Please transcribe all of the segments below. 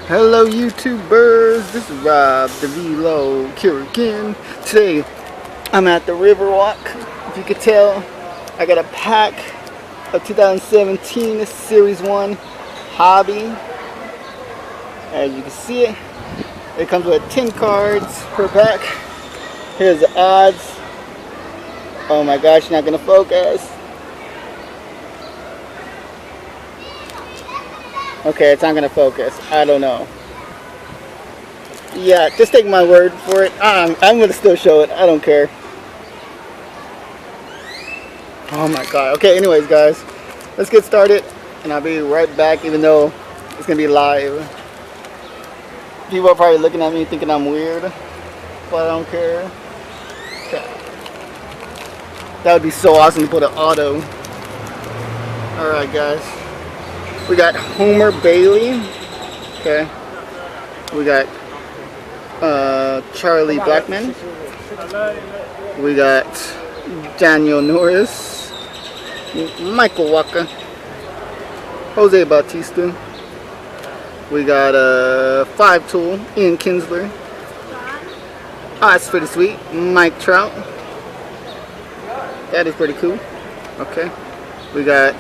Hello YouTubers, this is Rob the Velo Curican. Today I'm at the Riverwalk. If you could tell, I got a pack of 2017 Series 1 Hobby. As you can see it comes with 10 cards per pack. Here's the odds. Oh my gosh, not gonna focus. Okay, it's not gonna focus. I don't know. Yeah, just take my word for it. I'm gonna still show it. I don't care. Oh my god. Okay, anyways, guys, let's get started, and I'll be right back. Even though it's gonna be live, people are probably looking at me thinking I'm weird, but I don't care. Okay. That would be so awesome to put an auto. All right, guys. We got Homer Bailey. Okay. We got Charlie Blackmon. We got Daniel Norris. Michael Walker. Jose Bautista. We got 5 Tool. Ian Kinsler. Ah, that's pretty sweet. Mike Trout. That is pretty cool. Okay. We got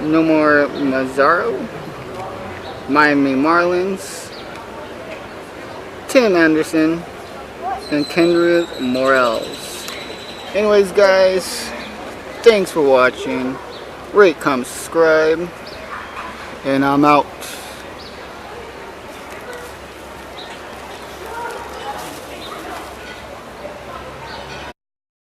Nomar Mazara, Miami Marlins, Tim Anderson, and Kendrick Morales. Anyways, guys, thanks for watching. Rate, comment, subscribe, and I'm out.